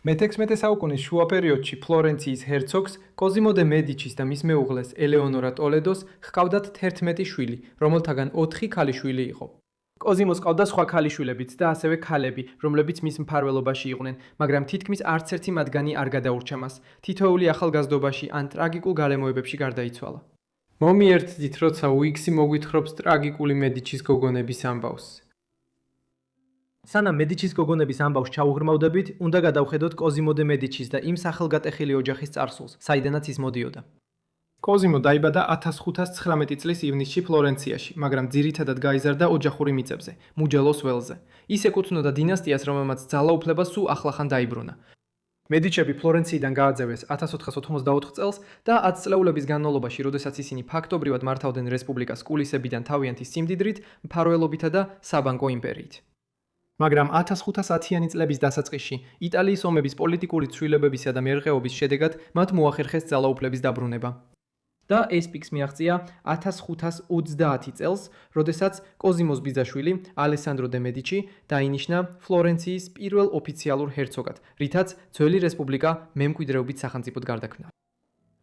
მე-16 საუკუნის შუა პერიოდში ფლორენციის ჰერცოგს კოზიმო დე მედიჩის და მის მეუღლეს ელეონორა ტოლედოს ჰყავდათ 11 შვილი, რომელთაგან 4 ქალიშვილი იყო. კოზიმოს ჰყავდა სხვა ქალიშვილებიც და ასევე ქალები, რომლებიც მის მფარველობაში იყვნენ, მაგრამ თითქმის არც ერთი მათგანი არ გადაურჩა მას. თითოეული ახალგაზრდობაში ან ტრაგიკულ გარემოებებში გარდაიცვალა. მომიერთდით, როცა უიქსი მოგვითხრობს ტრაგიკული მედიჩის გოგონების ამბავს. სანამ მედიჩის გოგონების ამბავს ჩაუღრმავდებით, უნდა გადავხედოთ კოზიმო დე მედიჩის და იმ სახელგატეხილი ოჯახის წარსულს, საიდანაც ის მოდიოდა. კოზიმო დაიბადა 1519 წლის ივნისში ფლორენციაში, მაგრამ ძირითადად გაიზარდა ოჯახური მიწებზე, მუჯელოს ველზე. ის ეკუთვნოდა დინასტიას, რომელმაც ძალაუფლება სულ ახლახან დაიბრუნა. მედიჩები ფლორენციიდან გააძევეს 1484 წელს და 10 წლეულების განმავლობაში, როდესაც ისინი ფაქტობრივად მართავდნენ რესპუბლიკას კულისებიდან თავიანთი სიმდიდრით, მფარველობითა და საბანკო იმპერიით. მაგრამ 1510-იანი წლების დასაწყისში იტალიის ომების პოლიტიკური ცვლილებებისა და მერყეობის შედეგად მათ მოახერხეს ძალაუფლების დაბრუნება. და ეს პიკს მიაღწია 1530 წელს, როდესაც კოზიმოს ბიძაშვილი ალესანდრო დე მედიჩი დაინიშნა ფლორენციის პირველ ოფიციალურ ჰერცოგად, რითაც ძველი რესპუბლიკა მემკვიდრეობით სახელმწიფოდ გარდაქმნა.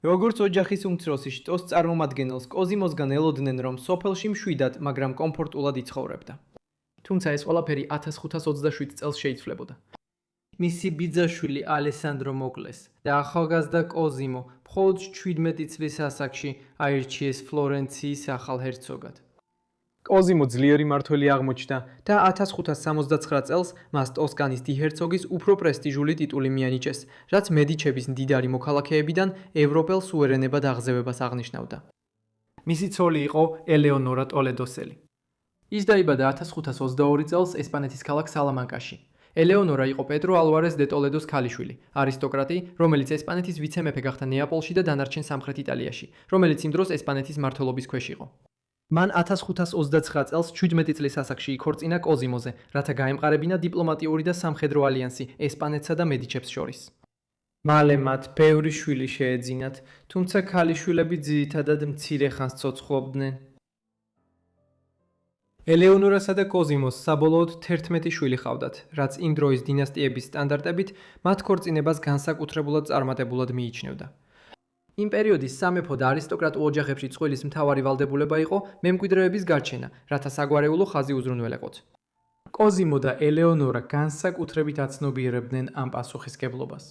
როგორც ოჯახის უმცროსი შტოს წარმომადგენელს კოზიმოსგან ელოდნენ, რომ სოფელში მშვიდად, მაგრამ კომფორტულად იცხოვრებდა. თუმცა ეს ყველაფერი 1527 წელს შეიცვლებოდა. მისი ბიძაშვილი ალესანდრო მოკლეს და ახალგაზრდა კოზიმო მხოლოდ 17 წლის ასაკში აირჩიეს ფლორენციის ახალ ჰერცოგად. კოზიმო ძლიერი მმართველი აღმოჩნდა და 1569 წელს მას ტოსკანის დიჰერცოგის უფრო პრესტიჟული ტიტული მიანიჭეს, რაც მედიჩების მდიდარი მოქალაქეებიდან ევროპელ სუვერენებად აღზევებას აღნიშნავდა. მისი ცოლი იყო ელეონორა ტოლედოსელი. ის დაიბადა 1522 წელს ესპანეთის ქალაქ სალამანკაში. ელეონორა იყო პედრო ალვარეს დე ტოლედოს ქალიშვილი, არისტოკრატი, რომელიც ესპანეთის ვიცე-მეფე გახდა ნეაპოლში და დანარჩენ სამხრეთ იტალიაში, რომელიც იმ დროს ესპანეთის მმართველობის ქვეშ იყო. მან 1529 წელს 17 წლის ასაკში იქორწინა კოზიმოზე, რათა გაემყარებინა დიპლომატიური და სამხედრო ალიანსი ესპანეთსა და მედიჩებს შორის. მალე მათ ბევრი შვილი შეეძინათ, თუმცა ქალიშვილები ძირითადად მცირე ხანს ცოცხლობდნენ. ელეონორასა და კოზიმოს საბოლოოდ 11 შვილი ჰყავდათ, რაც იმ დროის დინასტიების სტანდარტებით მათ ქორწინებას განსაკუთრებულად წარმატებულად მიიჩნევდა. იმ პერიოდის სამეფო და არისტოკრატულ ოჯახებში წყვილის მთავარი ვალდებულება იყო მემკვიდრეების გარჩენა, რათა საგვარეულო ხაზი უზრუნველეყოთ. კოზიმო და ელეონორა განსაკუთრებით აცნობიერებდნენ ამ პასუხისმგებლობას.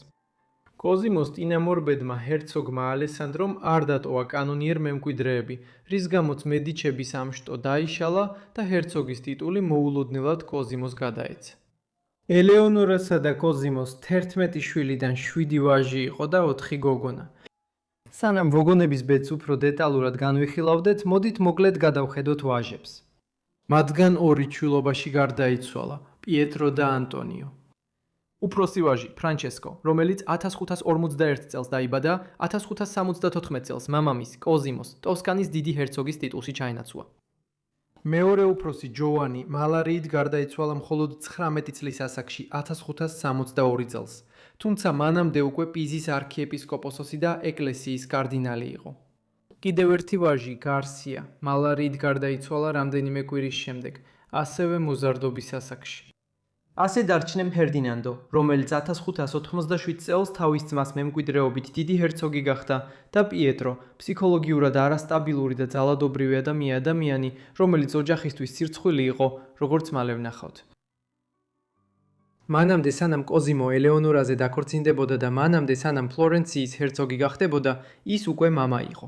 კოზიმოს წინამორბედმა ჰერცოგმა ალესანდრომ არ დატოვა კანონიერ მემკვიდრეები, რის გამოც მედიჩების ამ შტო დაიშალა და ჰერცოგის ტიტული მოულოდნელად კოზიმოს გადაეცა. ელეონორასა და კოზიმოს 11 შვილიდან 7 ვაჟი იყო და 4 გოგონა. სანამ გოგონების ბედს უფრო დეტალურად განვიხილავდეთ, მოდით მოკლედ გადავხედოთ ვაჟებს. მათგან 2 ჩვილობაში გარდაიცვალა, პიეტრო და ანტონიო. უფროსი ვაჟი, ფრანჩესკო, რომელიც 1551 წელს დაიბადა, 1574 წელს მამამის, კოზიმოს, ტოსკანის დიდი ჰერცოგის ტიტულში ჩაენაცვლა. მეორე უფროსი ჯოვანი მალარიით გარდაიცვალა მხოლოდ 19 წლის ასაკში 1562 წელს, თუმცა მანამდე უკვე პიზის არქიეპისკოპოსი და ეკლესიის კარდინალი იყო. კიდევ ერთი ვაჟი, გარსია, მალარიით გარდაიცვალა რამდენიმე კვირის შემდეგ, ასევე მოზარდობის ასაკში. ასე დარჩნენ ფერდინანდო, რომელიც 1587 წელს თავის ძმას მემკვიდრეობით დიდი ჰერცოგი გახდა და პიეტრო, ფსიქოლოგიურად არასტაბილური და ძალადობრივი ადამიანი, რომელიც ოჯახისთვის სირცხვილი იყო, როგორც მალე ვნახავთ. მანამდე სანამ კოზიმო ელეონორაზე დაქორწინდებოდა და მანამდე სანამ ფლორენციის ჰერცოგი გახდებოდა, ის უკვე მამა იყო.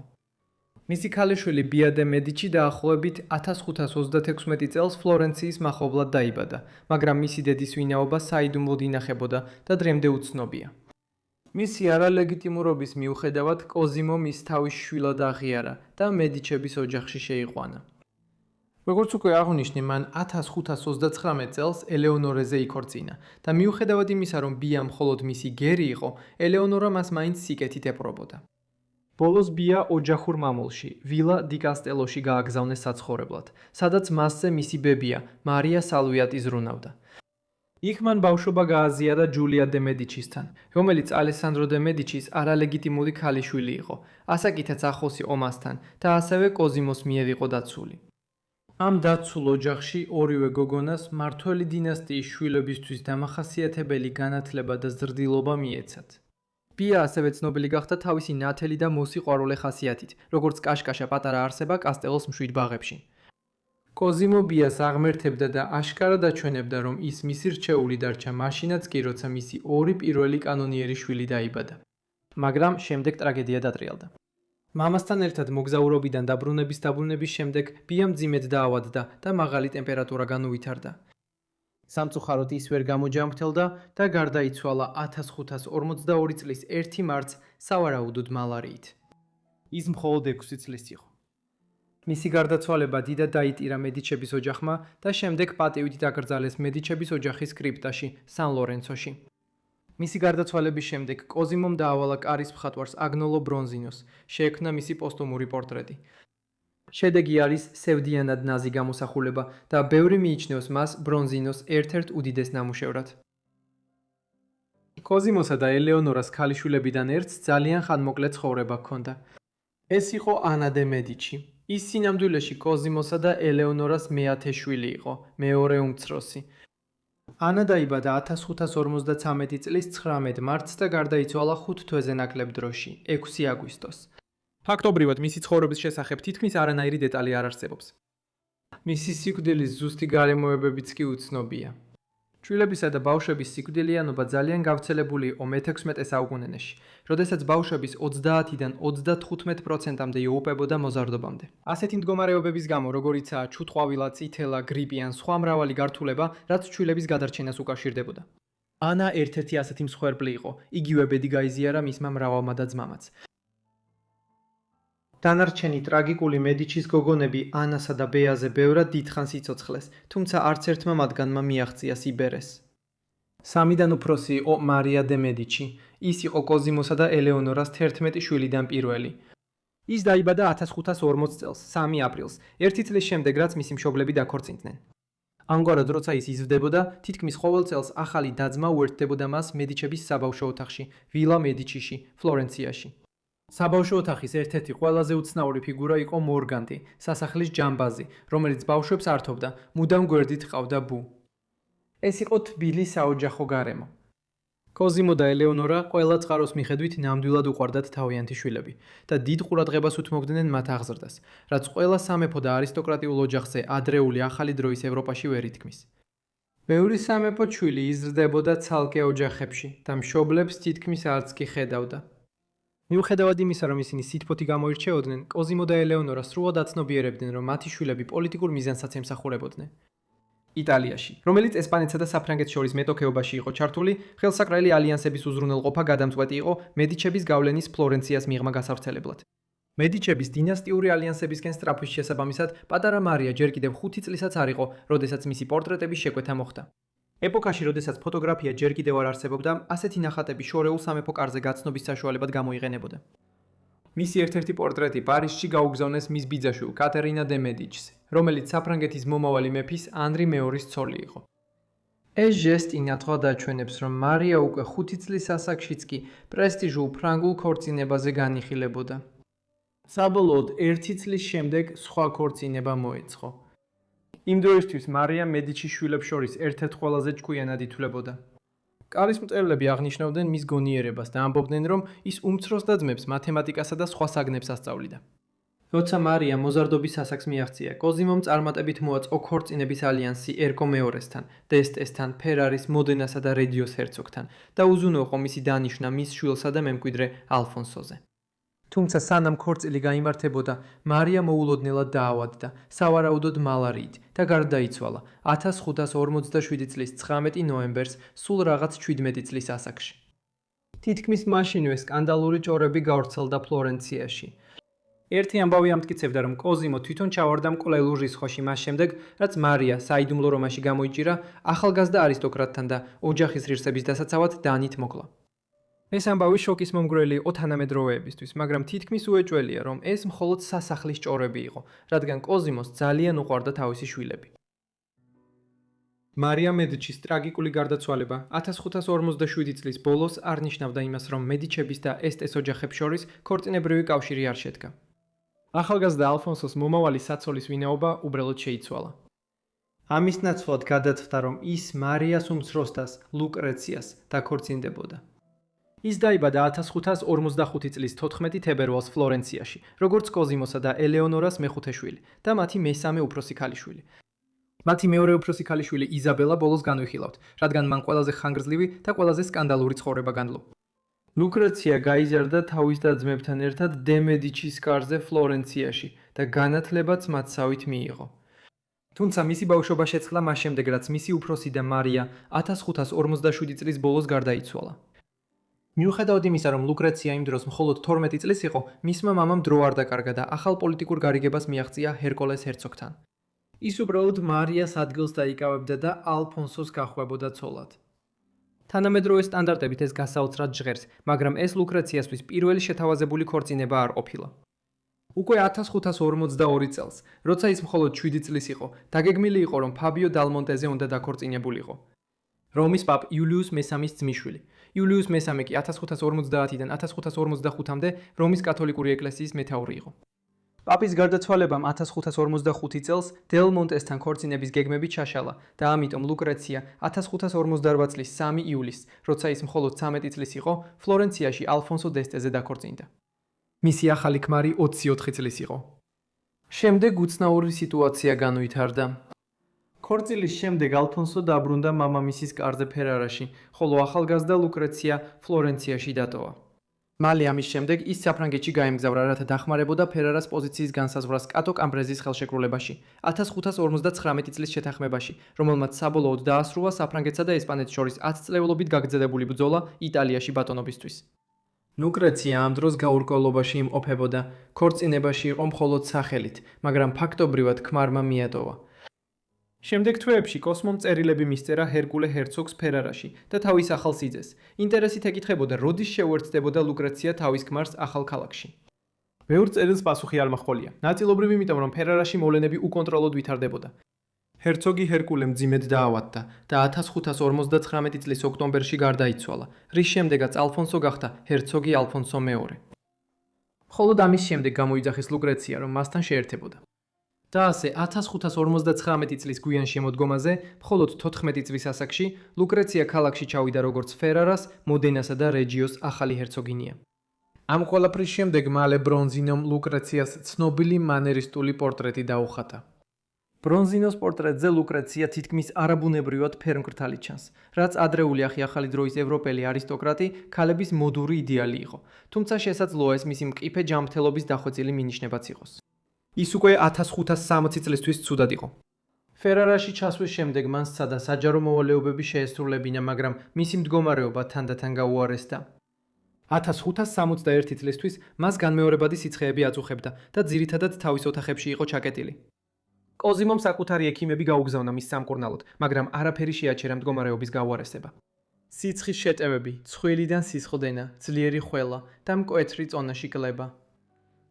მისი ქალიშვილი ბია დე მედიჩი დაახლოებით 1536 წელს ფლორენციის მახლობლად დაიბადა, მაგრამ მისი დედის ვინაობა საიდუმლოდ ინახებოდა და დრემდე უცნობია. მისი არალეგიტიმურობის მიუხედავად კოზიმო მის თავის შვილად აღიარა და მედიჩების ოჯახში შეიყვანა. როგორც უკვე აღვნიშნე, მან 1539 წელს ელეონორეზე იქორწინა და მიუხედავად იმისა, რომ ბია მხოლოდ მისი გერი იყო, ელეონორა მას მაინც სიკეთით ეპყრობოდა. ბოლოს ბია ოჯახურ მამულში, ვილა დი კასტელოში გააგზავნეს საცხოვრებლად, სადაც მასზე მისი ბებია, მარია სალვიატი ზრუნავდა. იქ მან ბავშვობა გააზიარა ჯულია დე მედიჩისთან, რომელიც ალესანდრო დე მედიჩის არალეგიტიმური ქალიშვილი იყო, ასაკითაც ახლოს იყო მასთან და ასევე კოზიმოს მიერ იყო დაცული. ამ დაცულ ოჯახში ორივე გოგონას მმართველი დინასტიის შვილებისთვის დამახასიათებელი განათლება და ზრდილობა მიეცათ. ბია ასევე ცნობილი გახდა თავისი ნათელი და მოსიყვარულე ხასიათით, როგორც კაშკაშა პატარა არსება კასტელოს მშვიდ ბაღებში. კოზიმო ბიას აღმერთებდა და აშკარად აჩვენებდა, რომ ის მისი რჩეული დარჩა მაშინაც კი, როცა მისი ორი პირველი კანონიერი შვილი დაიბადა. მაგრამ შემდეგ ტრაგედია დატრიალდა. მამასთან ერთად მოგზაურობიდან დაბრუნების შემდეგ ბიამ მძიმედ დაავადდა და მაღალი ტემპერატურა განუვითარდა. სამწუხაროდ ის ვერ გამოჯამრთელდა და გარდაიცვალა 1542 წლის 1 მარტს სავარაუდოდ მალარიით. ის მხოლოდ 6 წლის იყო. მისი გარდაცვალება დიდად დაიტირა მედიჩების ოჯახმა და შემდეგ პატივით დაკრძალეს მედიჩების ოჯახის კრიპტაში, სან ლორენცოში. მისი გარდაცვალების შემდეგ კოზიმომ დაავალა კარის მხატვარს აგნოლო ბრონზინოს, შეექმნა მისი პოსტუმური პორტრეტი. შედეგი არის სევდიანად ნაზი გამოსახულება და ბევრი მიიჩნევს მას ბრონზინოს ერთ-ერთ უდიდეს ნამუშევრად. კოზიმოსა და ელეონორას ქალიშვილებიდან ერთს ძალიან ხანმოკლე ცხოვრება ჰქონდა. ეს იყო ანა დე მედიჩი. ის სინამდვილეში კოზიმოსა და ელეონორას მეათე შვილი იყო, მეორე უმცროსი. ანა დაიბადა 1553 წლის 19 მარტს და გარდაიცვალა 5 თვეზე ნაკლებ დროში, 6 აგვისტოს. ფაქტობრივად მისი ცხოვრების შესახებ თითქმის არანაირი დეტალი არ არსებობს. მისი სიკვდილის ზუსტი გარემოებებიც კი უცნობია. ჩვილებისა და ბავშვების სიკვდილიანობა ძალიან გავრცელებული იყო მე-16 საუკუნეში, როდესაც ბავშვების 30-დან 35%-მდე იუპებოდა მოზარდობამდე. ასეთი მდგომარეობების გამო, როგორიცაა ჩუტყვავილა, წითელა, გრიპი ან სხვა მრავალი გართულება, რაც ჩვილების გადარჩენას უკავშირდებოდა. ანა ერთ-ერთი ასეთი მსხვერპლი იყო, იგივე ბედი გაიზიარა მისმა მრავალმა და ძმამაც. დანარჩენი ტრაგიკული მედიჩის გოგონები ანასა და ბეაზე ბევრად დიდხანს იცოცხლეს, თუმცა არც ერთმა მათგანმა მიაღწია სიბერეს. სამიდან უფროსი იყო მარია დე მედიჩი. ის იყო კოზიმოსა და ელეონორას 11 შვილიდან პირველი. ის დაიბადა 1540 წელს, 3 აპრილს, ერთი წლის შემდეგ, რაც მისი მშობლები დაქორწინდნენ. ამგვარად, როცა ის იზრდებოდა, თითქმის ყოველ წელს ახალი და-ძმა უერთდებოდა მას მედიჩების საბავშვო ოთახში, ვილა მედიჩიში, ფლორენციაში. საბავშვო ოთახის ერთ-ერთი ყველაზე უცნაური ფიგურა იყო მორგანტი, სასახლის ჯამბაზი, რომელიც ბავშვებს ართობდა, მუდამ გვერდით ჰყავდა ბუ. ეს იყო თბილი საოჯახო გარემო. კოზიმო და ელეონორა ყველა წყაროს მიხედვით ნამდვილად უყვარდათ თავიანთი შვილები და დიდ ყურადღებას უთმობდნენ მათ აღზრდას, რაც ყველა სამეფო და არისტოკრატიულ ოჯახზე ადრეული ახალი დროის ევროპაში ვერ ითქმის. ბევრი სამეფო ჩვილი იზრდებოდა ცალკე ოჯახებში და მშობლებს თითქმის არც კი ხედავდა. მიუხედავად იმისა, რომ ისინი სითბოთი გამოირჩეოდნენ, კოზიმო და ელეონორა სრულად აცნობიერებდნენ, რომ მათი შვილები პოლიტიკურ მიზანსაც ემსახურებოდნენ. იტალიაში, რომელიც ესპანეთსა და საფრანგეთს შორის მეტოქეობაში იყო ჩართული, ხელსაყრელი ალიანსების უზრუნველყოფა გადამწყვეტი იყო მედიჩების გავლენის ფლორენციას მიღმა გასავრცელებლად. მედიჩების დინასტიური ალიანსებისკენ სწრაფვის შესაბამისად, პატარა მარია ჯერ კიდევ 5 წლისაც არ იყო, როდესაც მისი პორტრეტების შეკვეთა მოხდა. ეპოქაში, როდესაც ფოტოგრაფია ჯერ კიდევ არ არსებობდა, ასეთი ნახატები შორეულ სამეფო კარზე გაცნობის საშუალებად გამოიყენებოდა. მისი ერთ-ერთი პორტრეტი პარიზში გაუგზავნეს მის ბიძაშვილ კატერინა დე მედიჩს, რომელიც საფრანგეთის მომავალი მეფის ანრი მეორის ცოლი იყო. ეს ჟესტი ნათლად აჩვენებს, რომ მარია უკვე 5 წლის ასაკშიც კი პრესტიჟულ ფრანგულ ქორწინებაზე განიხილებოდა. საბოლოოდ 1 წლის შემდეგ სხვა ქორწინება მოეწყო. იმ დროისთვის მარია მედიჩის შვილებს შორის ერთ-ერთ ყველაზე ჭკვიანად ითვლებოდა. კარის მწერლები აღნიშნავდნენ მის გონიერებას და ამბობდნენ, რომ ის უმცროს და-ძმებს მათემატიკასა და სხვა საგნებს ასწავლიდა. როცა მარია მოზარდობის ასაკს მიაღწია, კოზიმომ წარმატებით მოაწყო ქორწინების ალიანსი ერკო მეორესთან, დესტესთან, ფერარის, მოდენასა და რედიოს ჰერცოგთან და უზრუნველყო მისი დანიშვნა მის შვილსა და მემკვიდრე ალფონსოზე. თუმცა სანამ ქორწილი გაიმართებოდა, მარია მოულოდნელად დაავადდა, სავარაუდოდ მალარიით და გარდაიცვალა 1547 წლის 19 ნოემბერს, სულ რაღაც 17 წლის ასაკში. თითქმის მაშინვე სკანდალური ჭორები გავრცელდა ფლორენციაში. ერთი ამბავი ამტკიცებდა, რომ კოზიმო თვითონ ჩავარდა მკვლელურ რისხოში მას შემდეგ, რაც მარია საიდუმლო რომაში გამოიჭირა ახალგაზრდა არისტოკრატთან და ოჯახის ღირსების დასაცავად დანით მოკლა. ეს ამბავი შოკის მომგვრელი იყო თანამედროვეებისთვის, მაგრამ თითქმის უეჭველია, რომ ეს მხოლოდ სასახლის ჭორები იყო, რადგან კოზიმოს ძალიან უყვარდა თავისი შვილები. მარია მედიჩის ტრაგიკული გარდაცვალება 1547 წლის ბოლოს არ ნიშნავდა იმას, რომ მედიჩების და ესტეს ოჯახებს შორის ქორწინებრივი კავშირი არ შედგა. ახალგაზრდა ალფონსოს მომავალი საცოლის ვინაობა უბრალოდ შეიცვალა. ამის ნაცვლად გადაწყვიტა, რომ ის მარიას უმცროსდას, ლუკრეციას დაქორწინდებოდა. ის დაიბადა 1545 წლის 14 თებერვალს ფლორენციაში, როგორც კოზიმოსა და ელეონორას მეხუთე შვილი და მათი მესამე უფროსი ქალიშვილი. მათი მეორე უფროსი ქალიშვილი იზაბელა ბოლოს განვიხილავთ, რადგან მან ყველაზე ხანგრძლივი და ყველაზე სკანდალური ცხოვრება განლო. ლუკრეცია გაიზარდა თავის და ძმებთან ერთად დე მედიჩის კარზე ფლორენციაში და განათლებაც მათსავით მიიღო. თუმცა მისი ბავშვობა შეწყდა მას შემდეგ, რაც მისი უფროსი და მარია 1547 წლის ბოლოს გარდაიცვალა. მიუხედავად იმისა, რომ ლუკრეცია იმ დროს მხოლოდ 12 წლის იყო, მისმა მამამ დრო არ დაკარგა და ახალ პოლიტიკურ გარიგებას მიაღწია ჰერკოლეს ჰერცოგთან. ის უბრალოდ მარიას ადგილს დაიკავებდა და ალფონსოს გახვებოდა ცოლად. თანამედროვე სტანდარტებით ეს გასაოცრად ჟღერს, მაგრამ ეს ლუკრეციასთვის პირველი შეთავაზებული ქორწინება არ ყოფილა. უკვე 1542 წელს, როცა ის მხოლოდ 7 წლის იყო, დაგეგმილი იყო, რომ ფაბიო დალმონტეზე უნდა დაქორწინებულიყო. რომის პაპ იულიუს მესამის ძმისშვილი. იულიუს მესამე კი 1550-დან 1555-მდე რომის კათოლიკური ეკლესიის მეთაური იყო. პაპის გარდაცვალებამ 1555 წელს დელ მონტესთან ქორწინების გეგმები ჩაშალა და ამიტომ ლუკრეცია 1558 წლის 3 ივლისს, როცა ის მხოლოდ 13 წლის იყო, ფლორენციაში ალფონსო დესტეზე დაქორწინდა. მისი ახალი ქმარი 24 წლის იყო. შემდეგ უცნაური სიტუაცია განვითარდა. ქორწილის შემდეგ ალფონსო დაბრუნდა მამამისის კარზე ფერარაში, ხოლო ახალგაზრდა ლუკრეცია ფლორენციაში დატოვა. მალე ამის შემდეგ ის საფრანგეთში გაემგზავრა, რათა დახმარებოდა ფერარას პოზიციის განსაზღვრას კატო კამბრეზის ხელშეკრულებაში, 1559 წლის შეთანხმებაში, რომელმაც საბოლოოდ დაასრულა საფრანგეთსა და ესპანეთს შორის 10 წლეულობით გაგრძელებული ბრძოლა იტალიაში ბატონობისთვის. ლუკრეცია ამ დროს გაურკვევლობაში იმყოფებოდა, ქორწინებაში იყო მხოლოდ სახელით, მაგრამ ფაქტობრივად ქმარმა მიატოვა. შემდეგ თვეებში კოსმომ წერილები მისწერა ჰერკულე ჰერცოგს ფერარაში და თავის ახალ სიძეს. ინტერესით ეკითხებოდა, როდის შეუერთდებოდა ლუკრეცია თავის ქმარს ახალ ქალაქში. ბევრ წერილს პასუხი არ მოჰყოლია. ნაწილობრივ იმიტომ, რომ ფერარაში მოვლენები უკონტროლოდ ვითარდებოდა. ჰერცოგი ჰერკულე მძიმედ დაავადდა და 1559 წლის ოქტომბერში გარდაიცვალა, რის შემდეგაც ალფონსო გახდა ჰერცოგი ალფონსო მეორე. მხოლოდ ამის შემდეგ გამოიძახეს ლუკრეცია, რომ მასთან შეერთებოდა. და ასე 1559 წლის გვიან შემოდგომაზე, მხოლოდ 14 წლის ასაკში, ლუკრეცია ქალაქში ჩავიდა როგორც ფერარას, მოდენასა და რეჯიოს ახალი ჰერცოგინია. ამ ყველაფრის შემდეგ მალე ბრონზინომ ლუკრეციას ცნობილი მანერისტული პორტრეტი დაუხატა. ბრონზინოს პორტრეტზე ლუკრეცია თითქმის არაბუნებრივად ფერმკრთალი ჩანს, რაც ადრეული ახალი დროის ევროპელი არისტოკრატი ქალების მოდური იდეალი იყო, თუმცა შესაძლოა ეს მისი მყიფე ჯანმრთელობის დახვეწილი მინიშნებაც იყოს. ის უკვე 1560 წლისთვის ცუდად იყო. ფერარაში ჩასვლის შემდეგ მან სცადა საჯარო მოვალეობები შეესრულებინა, მაგრამ მისი მდგომარეობა თანდათან გაუარესდა. 1561 წლისთვის მას განმეორებადი სიცხეები აწუხებდა და ძირითადად თავის ოთახებში იყო ჩაკეტილი. კოზიმომ საკუთარი ექიმები გაუგზავნა მის სამკურნალოდ, მაგრამ არაფერი შეაჩერა მდგომარეობის გაუარესება. სიცხის შეტევები, ცხვილიდან სისხლდენა, ძლიერი ხველა და მკვეთრი წონაში კლება.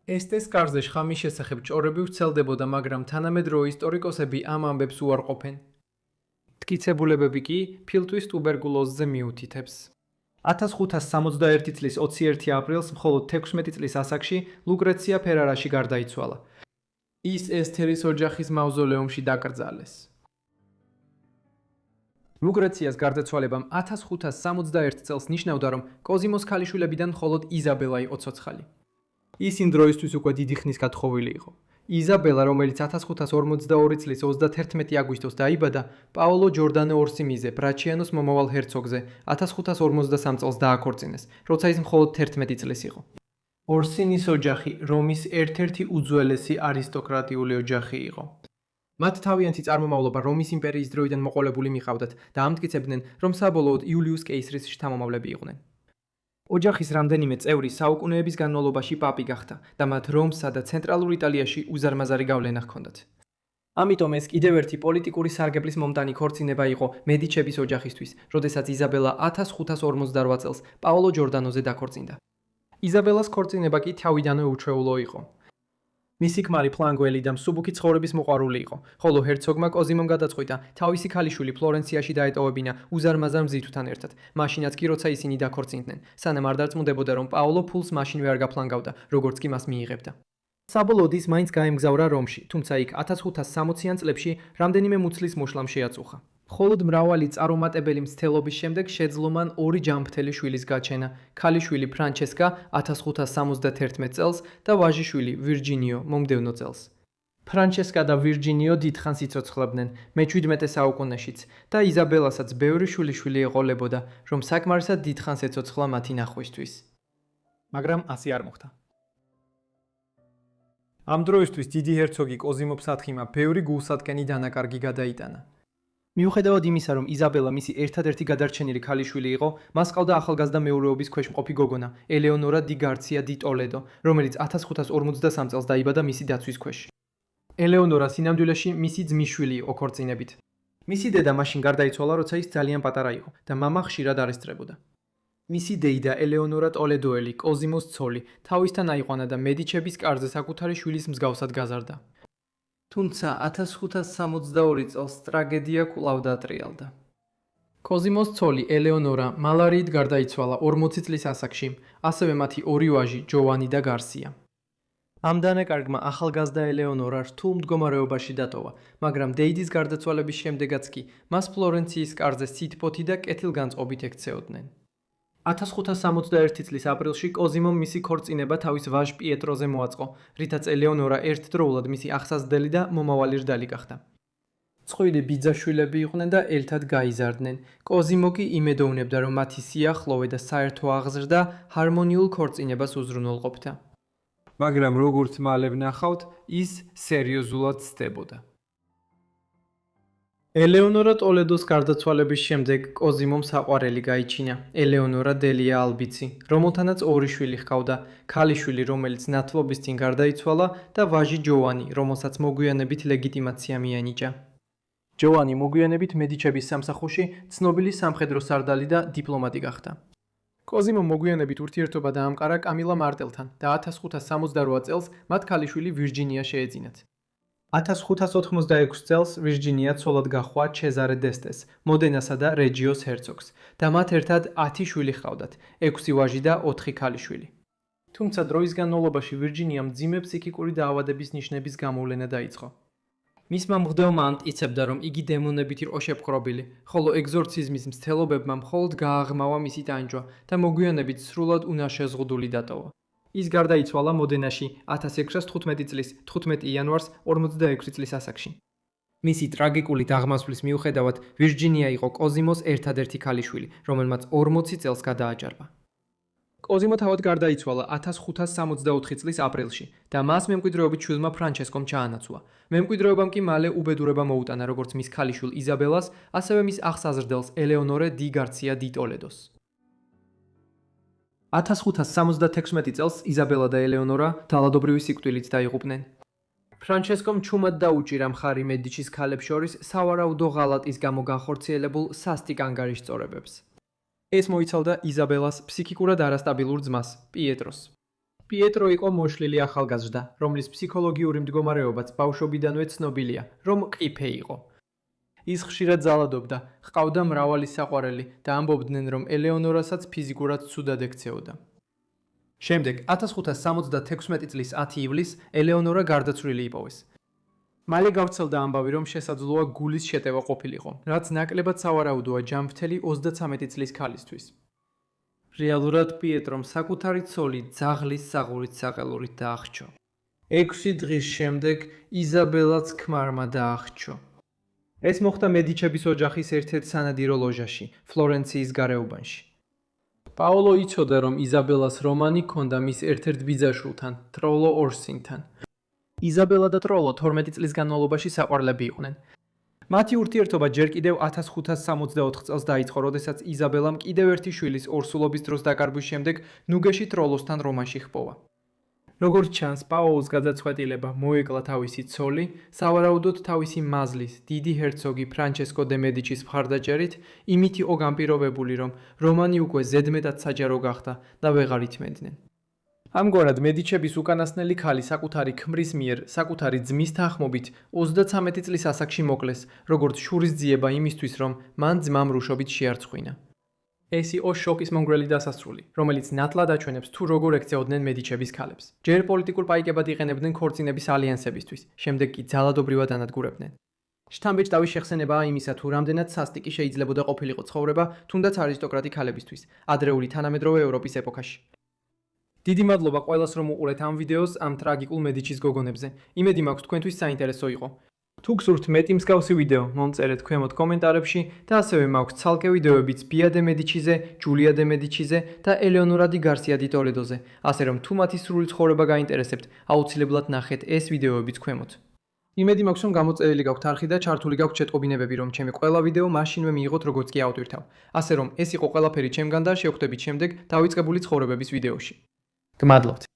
ესტეს კარზე შხამის შესახებ ჭორები ვრცელდებოდა, მაგრამ თანამედროვე ისტორიკოსები ამ ამბებს უარყოფენ. მტკიცებულებები კი ფილტვის ტუბერკულოზზე მიუთითებს. 1561 წლის 21 აპრილს, მხოლოდ 16 წლის ასაკში, ლუკრეცია ფერარაში გარდაიცვალა. ის ესთერის ოჯახის მავზოლეუმში დაკრძალეს. ლუკრეციას გარდაცვალებამ 1561 წელს ნიშნავდა, რომ კოზიმოს ქალიშვილებიდან მხოლოდ იზაბელა იყო ცოცხალი. ის იმ დროისთვის უკვე დიდი ხნის გათხოვილი იყო. იზაბელა, რომელიც 1542 წლის 31 აგვისტოს დაიბადა, პაოლო ჯორდანო ორსიმიზე, ბრაჩიანოს მომავალ ჰერცოგზე, 1553 წელს დააქორწინეს, როცა ის მხოლოდ 11 წლის იყო. ორსინის ოჯახი რომის ერთ-ერთი უძველესი არისტოკრატიული ოჯახი იყო. მათ თავიანთი წარმომავლობა რომის იმპერიის დროიდან მოყოლებული მიყავდათ და ამტკიცებდნენ, რომ საბოლოოდ იულიუს კეისრის შთამომავლები იყვნენ. ოჯახის რამდენიმე წევრი საუკუნეების განმავლობაში პაპი გახდა და მათ რომსა და ცენტრალურ იტალიაში უზარმაზარი გავლენა ჰქონდათ. ამიტომ ეს კიდევ ერთი პოლიტიკური სარგებლის მომტანი ქორწინება იყო მედიჩების ოჯახისთვის, როდესაც იზაბელა 1548 წელს პაოლო ჯორდანოზე დაქორწინდა. იზაბელას ქორწინება კი თავიდანვე უჩვეულო იყო. მისი ქმარი ფლანგველი და მსუბუქი ცხოვრების მოყვარული იყო, ხოლო ჰერცოგმა კოზიმომ გადაწყვიტა თავისი ქალიშვილი ფლორენციაში დაეტოვებინა უზარმაზარ მზითვთან ერთად, მაშინაც კი როცა ისინი დაქორწინდნენ, სანამ არ დარწმუნდებოდა, რომ პაოლო ფულს მაშინვე არ გაფლანგავდა, როგორც კი მას მიიღებდა. საბოლოოდ ის მაინც გაემგზავრა რომში, თუმცა იქ 1560-იან წლებში რამდენიმე მუცლის მოშლამ შეაწუხა. მხოლოდ მრავალი წარუმატებელი მცდელობის შემდეგ შეძლო მან ორი ჯანმრთელი შვილის გაჩენა, ქალიშვილი ფრანჩესკა 1571 წელს და ვაჟიშვილი ვირჯინიო მომდევნო წელს. ფრანჩესკა და ვირჯინიო დიდხანს იცოცხლებდნენ მე-17 საუკუნეშიც და იზაბელასაც ბევრი შვილიშვილი ეყოლებოდა, რომ საკმარისად დიდხანს ეცოცხლა მათი ნახვისთვის. მაგრამ ასე არ მოხდა. ამ დროისთვის დიდი ჰერცოგი კოზიმო ფსათხიმა ბევრი გულსატკენი დანაკარგი გადაიტანა. მიუხედავად იმისა, რომ იზაბელა მისი ერთადერთი გადარჩენილი ქალიშვილი იყო, მას ჰყავდა ახალგაზრდა მეურვეობის ქვეშ მყოფი გოგონა, ელეონორა დი გარცია დი ტოლედო, რომელიც 1553 წელს დაიბადა მისი დაცვის ქვეშ. ელეონორა სინამდვილეში მისი ძმისშვილი იყო ქორწინებით. მისი დედა მაშინ გარდაიცვალა, როცა ის ძალიან პატარა იყო და მამა ხშირად არესტრებოდა. მისი დეიდა ელეონორა ტოლედოელი, კოზიმოს ცოლი, თავისთან აიყვანა და მედიჩების კარზე საკუთარი შვილის მსგავსად გაზარდა. თუმცა 1562 წელს ტრაგედია კვლავ დატრიალდა. კოზიმოს ცოლი ელეონორა მალარიით გარდაიცვალა 40 წლის ასაკში, ასევე მათი ორი ვაჟი ჯოვანი და გარსია. ამ დანაკარგმა ახალგაზრდა ელეონორა რთულ მდგომარეობაში დატოვა, მაგრამ დეიდის გარდაცვალების შემდეგაც კი მას ფლორენციის კარზე სითბოთი და კეთილგანწყობით ექცეოდნენ. 1561 წლის აპრილში კოზიმომ მისი ქორწინება თავის ვაჟ პიეტროზე მოაწყო, რითაც ელეონორა ერთდროულად მისი აღსაზრდელი და მომავალი ჟდალი გახდა. წყვილი ბიძაშვილები იყვნენ და ერთად გაიზარდნენ. კოზიმო კი იმედოვნებდა, რომ მათი სიახლოვე და საერთო აღზრდა ჰარმონიულ ქორწინებას უზრუნველყოფდა. მაგრამ როგორც მალე ვნახავთ, ის სერიოზულად ცდებოდა. ელეონორა ტოლედოს გარდაცვალების შემდეგ კოზიმომ საყვარელი გაიჩინა, ელეონორა დელია ალბიცი, რომელთანაც ორი შვილი ჰყავდა, ქალიშვილი, რომელიც ნათლობის წინ გარდაიცვალა და ვაჟი ჯოვანი, რომელსაც მოგვიანებით ლეგიტიმაცია მიანიჭა. ჯოვანი მოგვიანებით მედიჩების სამსახურში ცნობილი სამხედრო სარდალი და დიპლომატი გახდა. კოზიმომ მოგვიანებით ურთიერთობა დაამყარა კამილა მარტელთან და 1568 წელს მათ ქალიშვილი ვირჯინია შეეძინათ. 1586 წელს ვირჯინია ცოლად გაჰყვა ჩეზარე დესტეს, მოდენასა და რეჯიოს ჰერცოგს და მათ ერთად 10 შვილი ჰყავდათ, 6 ვაჟი და 4 ქალიშვილი. თუმცა დროის განმავლობაში ვირჯინიამ მძიმე ფსიქიკური დაავადების ნიშნების გამოვლენა დაიწყო. მისმა მღვდელმა ამტკიცებდა, რომ იგი დემონებით იყო შეპყრობილი, ხოლო ეგზორციზმის მცდელობებმა მხოლოდ გააღრმავა მისი ტანჯვა და მოგვიანებით სრულად უნაშეზღუდული დატოვა. ის გარდაიცვალა მოდენაში 1615 წლის 15 იანვარს 46 წლის ასაკში. მისი ტრაგიკული დაღმასვლის მიუხედავად, ვირჯინია იყო კოზიმოს ერთადერთი ქალიშვილი, რომელმაც 40 წელს გადააჭარბა. კოზიმო თავად გარდაიცვალა 1564 წლის აპრილში და მას მემკვიდრეობით შვილმა ფრანჩესკომ ჩაანაცვლა. მემკვიდრეობამ კი მალე უბედურება მოუტანა როგორც მის ქალიშვილ იზაბელას, ასევე მის აღსაზრდელს ელეონორე დი გარცია დი ტოლედოს. 1576 წელს იზაბელა და ელეონორა ძალადობრივი სიკვდილით დაიღუპნენ. ფრანჩესკომ ჩუმად დაუჭირა მხარი მედიჩის ქალებს შორის სავარაუდო ღალატის გამო განხორციელებულ სასტიკ ანგარიშწორებებს. ეს მოიცავდა იზაბელას ფსიქიკურად არასტაბილურ ძმას, პიეტროს. პიეტრო იყო მოშლილი ახალგაზრდა, რომლის ფსიქოლოგიური მდგომარეობაც ბავშვობიდანვე ცნობილია, რომ ყიფე იყო. ის ხშირად ძალადობდა, ჰყავდა მრავალი საყვარელი და ამბობდნენ, რომ ელეონორასაც ფიზიკურად ცუდად ექცეოდა. შემდეგ 1576 წლის 10 ივლისს ელეონორა გარდაცვლილი იპოვეს. მალე გავრცელდა ამბავი, რომ შესაძლოა გულის შეტევა ყოფილიყო, რაც ნაკლებად სავარაუდოა ჯანმრთელი 33 წლის ქალისთვის. რეალურად პიეტრომ საკუთარი ცოლი ძაღლის საღურით საყელურით დაახჩო. 6 დღის შემდეგ იზაბელაც ქმარმა დაახჩო. ეს მოხდა მედიჩების ოჯახის ერთ-ერთ სანადირო ლოჟაში, ფლორენციის გარეუბანში. პაოლო იცოდა, რომ იზაბელას რომანი ჰქონდა მის ერთ-ერთ ბიძაშვილთან, ტროლო ორსინთან. იზაბელა და ტროლო 12 წლის განმავლობაში საყვარლები იყვნენ. მათი ურთიერთობა ჯერ კიდევ 1564 წელს დაიწყო, როდესაც იზაბელამ კიდევ ერთი შვილის ორსულობის დროს დაკარგვის შემდეგ ნუგეში ტროლოსთან რომანში ჰპოვა. როგორც ჩანს, პაოლოს გადაწყვეტილება მოეკლა თავისი ცოლი, სავარაუდოდ თავისი მაზლის, დიდი ჰერცოგი ფრანჩესკო დე მედიჩის მხარდაჭერით, იმით იყო განპირობებული, რომ რომანი უკვე ზედმეტად საჯარო გახდა და ვეღარ ითმენდნენ. ამგვარად მედიჩების უკანასკნელი ქალი საკუთარი ქმრის მიერ, საკუთარი ძმის თანხმობით 33 წლის ასაკში მოკლეს, როგორც შურისძიება იმისთვის, რომ მან ძმამ რუშობით შეარცხვინა. ეს იყო შოკის მომგვრელი დასასრული, რომელიც ნათლად აჩვენებს თუ როგორ ექცეოდნენ მედიჩების ქალებს. ჯერ პოლიტიკურ პაიკებად იყენებდნენ ქორწინების ალიანსებისთვის, შემდეგ კი ძალადობრივად ანადგურებდნენ. შთამბეჭ დავის შეხსენებაა იმისა, თუ რამდენად სასტიკი შეიძლებოდა ყოფილიყო ცხოვრება, თუნდაც არისტოკრატი ქალებისთვის, ადრეული თანამედროვე ევროპის ეპოქაში. დიდი მადლობა ყველას, რომ უყურეთ ამ ვიდეოს ამ ტრაგიკულ მედიჩის გოგონებზე. იმედი მაქვს თქვენთვის საინტერესო იყო. თუ გსურთ მეტი მსგავსი ვიდეო, მომწერეთ ქვემოთ კომენტარებში და ასევე მაქვს ცალკე ვიდეოებიც ბია დე მედიჩიზე, ჯულია დე მედიჩიზე და ელეონორა დი გარსია დი ტოლედოზე, ასე რომ თუ მათი სრული ცხოვრება გაინტერესებთ, აუცილებლად ნახეთ ეს ვიდეოებიც ქვემოთ. იმედი მაქვს, რომ გამოწერილი გაქვთ არხი და ჩართული გაქვთ შეტყობინებები, რომ ჩემი ყველა ვიდეო მაშინვე მიიღოთ როგორც კი ავტვირთავ. ასე რომ ეს იყო ყველაფერი ჩემგან და შევხვდებით შემდეგ დავიწყებული ცხოვრებების ვიდეოში. გმადლობთ.